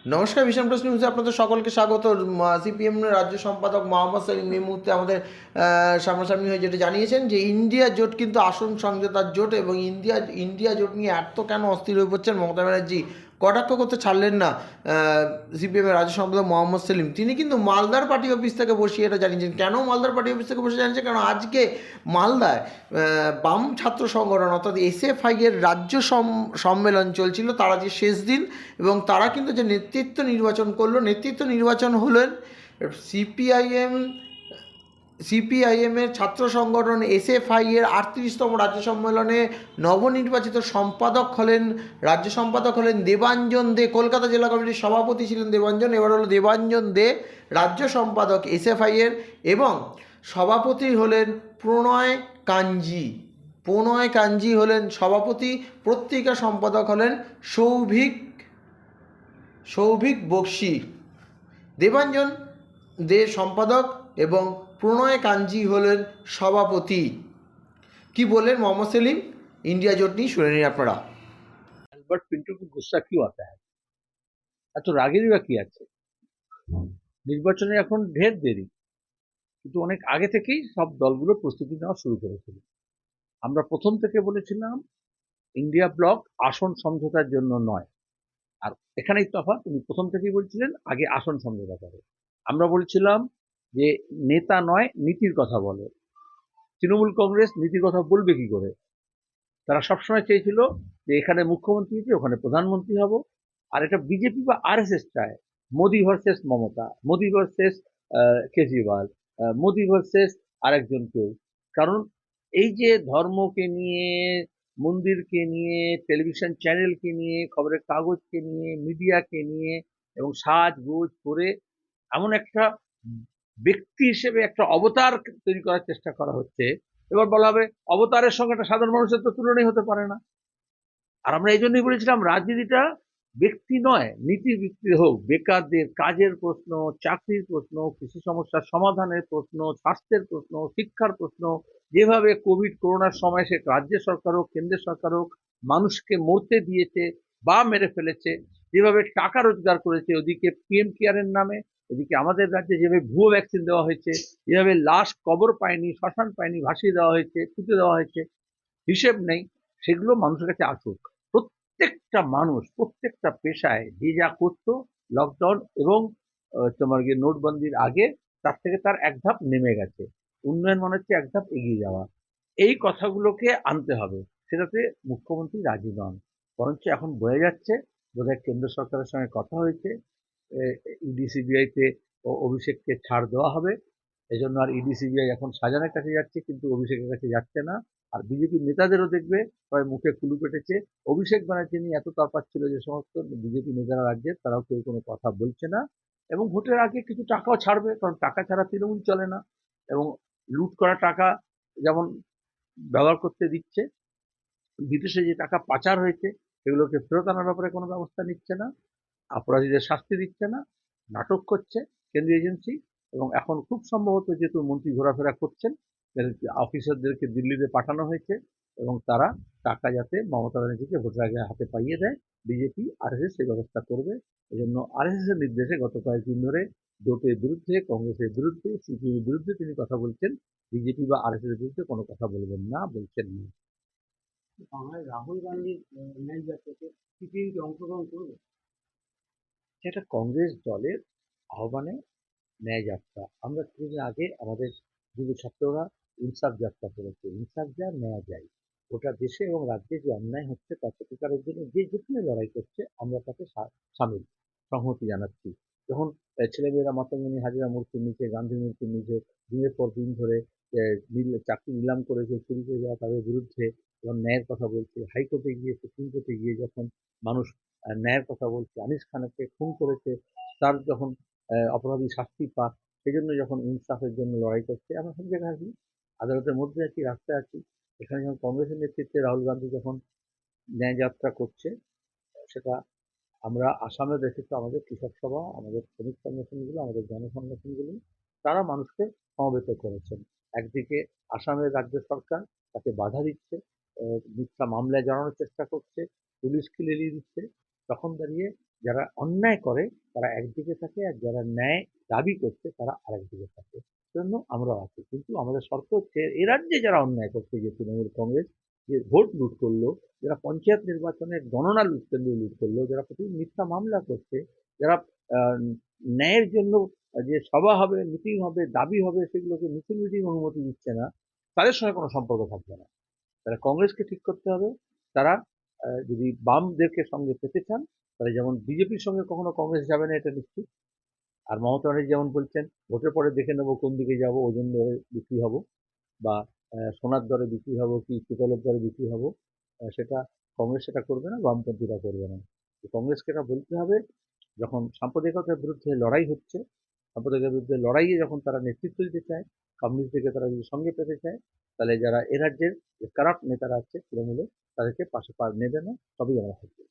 নমস্কার, ভীষণ প্রশ্ন নিউজে আপনাদের সকলকে স্বাগত। সিপিএম রাজ্য সম্পাদক মোহাম্মদ সেলিম এই মুহূর্তে আমাদের সামনাসামনি হয়ে যেটা জানিয়েছেন যে ইন্ডিয়া জোট কিন্তু আসন সমঝোতার জোট, এবং ইন্ডিয়া জোট নিয়ে এত কেন অস্থির হয়ে পড়ছেন মমতা ব্যানার্জি কটাক্ষ করতে ছাড়লেন না। সিপিএমের রাজ্য সম্পাদক মোহাম্মদ সেলিম তিনি কিন্তু মালদার পার্টি অফিস থেকে বসিয়ে এটা জানিয়েছেন। কেন মালদার পার্টি অফিস থেকে বসে জানিয়েছেন? কারণ আজকে মালদায় বাম ছাত্র সংগঠন অর্থাৎ এসএফআই এর রাজ্য সম্মেলন চলছিল, তারা যে শেষ দিন, এবং তারা কিন্তু যে নেতৃত্ব নির্বাচন করলো, নেতৃত্ব নির্বাচন হলেন সিপিআইএম সিপিআইএমের ছাত্র সংগঠন এসএফআই এর 38তম রাজ্য সম্মেলনে নবনির্বাচিত রাজ্য সম্পাদক হলেন দেবাঞ্জন দে। কলকাতা জেলা কমিটির সভাপতি ছিলেন দেবাঞ্জন, এবার হলো দেবাঞ্জন দে রাজ্য সম্পাদক এসএফআই এর, এবং সভাপতি হলেন প্রণয় কাঞ্জি। প্রণয় কাঞ্জি হলেন সভাপতি, পত্রিকা সম্পাদক হলেন সৌভিক বক্সি। দেবাঞ্জন দে সম্পাদক এবং প্রণয় কাঞ্জি হলেন সভাপতি। কি বললেন মোহাম্মদ সেলিম ইন্ডিয়া জোট নিয়ে শুনে নিন আপনারা। अल्बर्ट पिंटू को गुस्सा क्यों आता है? এত রাগেরই বা কি আছে? নির্বাচনে এখন ঢের দেরি, কিন্তু অনেক আগে থেকেই সব দলগুলো প্রস্তুতি নেওয়া শুরু করেছিল। আমরা প্রথম থেকে বলেছিলাম ইন্ডিয়া ব্লক আসন সমঝোতার জন্য নয়। আর এখানেই তফাৎ, উনি প্রথম থেকেই বলছিলেন আগে আসন সমঝোতা করে। আমরা বলছিলাম যে নেতা নয় নীতির কথা বলে। তৃণমূল কংগ্রেস নীতির কথা বলবে কি করে? তারা সবসময় চেয়েছিল যে এখানে মুখ্যমন্ত্রী হচ্ছে, ওখানে প্রধানমন্ত্রী হব। আর এটা বিজেপি বা আরএসএস চায় Modi versus Mamata, Modi versus Kejriwal, Modi versus আরেকজন কেউ। কারণ এই যে ধর্মকে নিয়ে, মন্দিরকে নিয়ে, টেলিভিশন চ্যানেলকে নিয়ে, খবরের কাগজকে নিয়ে, মিডিয়াকে নিয়ে এবং সাজগোজ করে এমন একটা ব্যক্তি হিসেবে একটা অবতার তৈরি করার চেষ্টা করা হচ্ছে। এবার বলা হবে অবতারের সঙ্গে একটা সাধারণ মানুষের তো তুলনাই হতে পারে না। আর আমরা এই জন্যই বলেছিলাম রাজনীতিটা ব্যক্তি নয়, নীতি ভিত্তিক হোক। বেকারদের কাজের প্রশ্ন, চাকরির প্রশ্ন, কৃষি সমস্যার সমাধানের প্রশ্ন, স্বাস্থ্যের প্রশ্ন, শিক্ষার প্রশ্ন, যেভাবে কোভিড করোনার সময় সে রাজ্য সরকার হোক কেন্দ্রের সরকার হোক মানুষকে মরতে দিয়েছে বা মেরে ফেলেছে, যেভাবে টাকা রোজগার করেছে, ওদিকে পিএম কেয়ারের নামে, এদিকে আমাদের রাজ্যে যেভাবে ভুয়ো ভ্যাকসিন দেওয়া হয়েছে, যেভাবে লাশ কবর পায়নি, শ্মশান পায়নি, ভাসিয়ে দেওয়া হয়েছে, পুঁতে দেওয়া হয়েছে, হিসেব নেই। সেগুলো মানুষের কাছে আসুক। প্রত্যেকটা মানুষ প্রত্যেকটা পেশায় যে যা করতো লকডাউন এবং তোমার গিয়ে নোটবন্দির আগে, তার থেকে তার এক ধাপ নেমে গেছে। উন্নয়ন মনে হচ্ছে এক ধাপ এগিয়ে যাওয়া। এই কথাগুলোকে আনতে হবে। সেটাতে মুখ্যমন্ত্রী রাজি নন। বরঞ্চ এখন বোঝা যাচ্ছে বোধহয় কেন্দ্র সরকারের সঙ্গে কথা হয়েছে, ইডি সিবিআই তে অভিষেককে ছাড় দেওয়া হবে। এজন্য আর ইডি সিবিআই এখন শাহজাহানের কাছে যাচ্ছে, কিন্তু অভিষেকের কাছে যাচ্ছে না। আর বিজেপি নেতাদেরও দেখবে সবাই মুখে কুলু পেটেছে। অভিষেক ব্যানার্জি নিয়ে এত তরপাচ্ছিল যে সমস্ত বিজেপি নেতারা রাজ্যের, তারাও কেউ কোনো কথা বলছে না। এবং ভোটের আগে কিছু টাকাও ছাড়বে, কারণ টাকা ছাড়া তৃণমূল চলে না। এবং লুট করা টাকা যেমন ব্যবহার করতে দিচ্ছে, বিদেশে যে টাকা পাচার হয়েছে সেগুলোকে ফেরত আনার ব্যাপারে কোনো ব্যবস্থা নিচ্ছে না, অপরাধীদের শাস্তি দিচ্ছে না, নাটক করছে কেন্দ্রীয় এজেন্সি। এবং এখন খুব সম্ভবত যেহেতু মন্ত্রী ঘোরাফেরা করছেন, অফিসারদেরকে দিল্লিতে পাঠানো হয়েছে এবং তারা টাকা যাতে মমতা ব্যানার্জিকে ভোটের আগে হাতে পাইয়ে দেয়, বিজেপি আরএসএস সেই ব্যবস্থা করবে। এজন্য আরএসএস এর নির্দেশে গত কয়েকদিন ধরে জোটের বিরুদ্ধে, কংগ্রেসের বিরুদ্ধে, সিপিএমের বিরুদ্ধে তিনি কথা বলছেন। বিজেপি বা আরএসএস এর বিরুদ্ধে কোনো কথা বলবেন না, বলছেন না। বাংলায় রাহুল গান্ধীর ন্যায় যাত্রাতে সিপিএম কি অংশগ্রহণ করবে? সেটা কংগ্রেস দলের আহ্বানে ন্যায় যাত্রা। আমরা কিছুদিন আগে আমাদের যুব ছাত্ররা ইনসাফ যাত্রা করেছে। ইনসাফ যায়, ন্যায় যায়। গোটা দেশে এবং রাজ্যে যে অন্যায় হচ্ছে তার প্রতিকারের জন্য যে যেখানে লড়াই করছে আমরা তাকে সামিল, সংহতি জানাচ্ছি। যখন ছেলেমেয়েরা মাতঙ্গিনী হাজরা মূর্তির নিচে, গান্ধী মূর্তির নিচে দিনের পর দিন ধরে চাকরি নিলাম করেছে, চুরি করে যাওয়া তাদের বিরুদ্ধে যখন ন্যায়ের কথা বলছে, হাইকোর্টে গিয়ে, সুপ্রিম কোর্টে গিয়ে যখন মানুষ ন্যায়ের কথা বলছে, আনিস খানকে খুন করেছে, তার যখন অপরাধী শাস্তি পাক, সেই জন্য যখন ইনসাফের জন্য লড়াই করছে, আমরা সব জায়গায় আছি, আদালতের মধ্যে আছি, রাস্তায় আছি। এখানে যখন কংগ্রেসের নেতৃত্বে রাহুল গান্ধী যখন ন্যায় যাত্রা করছে, সেটা আমরা আসামে দেখেছি। আমাদের কৃষক সভা, আমাদের শ্রমিক সংগঠনগুলো, আমাদের জনসংগঠনগুলো, তারা মানুষকে সমবেত করেছেন। একদিকে আসামের রাজ্য সরকার তাকে বাধা দিচ্ছে, মিথ্যা মামলায় জড়ানোর চেষ্টা করছে, পুলিশকে লেলিয়ে দিচ্ছে। তখন দাঁড়িয়ে যারা অন্যায় করে তারা একদিকে থাকে, আর যারা ন্যায় দাবি করছে তারা আরেকদিকে থাকে। জন্য আমরা আছি, কিন্তু আমাদের শর্ত হচ্ছে এ রাজ্যে যারা অন্যায় করছে, যে তৃণমূল কংগ্রেস যে ভোট লুট করলো, যারা পঞ্চায়েত নির্বাচনের গণনা কেন্দ্র লুট করলো, যারা প্রতিদিন মিথ্যা মামলা করছে, যারা আহ, ন্যায়ের জন্য যে সভা হবে, মিটিং হবে, দাবি হবে, সেগুলোকে মিছিল মিটিং অনুমতি দিচ্ছে না, তাদের সঙ্গে কোনো সম্পর্ক থাকবে না। তারা কংগ্রেসকে ঠিক করতে হবে। তারা যদি বামদেরকে সঙ্গে পেতে চান, তাহলে যেমন বিজেপির সঙ্গে কখনো কংগ্রেস যাবে না, এটা নিশ্চিত। আর মমতা ব্যানার্জি যেমন বলছেন ভোটের পরে দেখে নেবো কোন দিকে যাব, ওজন দরে বিক্রি হব, বা সোনার দরে বিক্রি হব কি পিতলের দরে বিক্রি হব, সেটা কংগ্রেস সেটা করবে না, বামপন্থীরা করবে না। তো কংগ্রেসকে এটা বলতে হবে, যখন সাম্প্রদায়িকতার বিরুদ্ধে লড়াই হচ্ছে, সাম্প্রদায়িকতার বিরুদ্ধে লড়াইয়ে যখন তারা নেতৃত্ব দিতে চায়, কমিউনিস্টদেরকে তারা যদি সঙ্গে পেতে চায়, তাহলে যারা এ রাজ্যের যে কারাপ্ট নেতারা আছে তৃণমূলে, তাদেরকে পাশে নেবে না, তবেই আমরা থাকবো।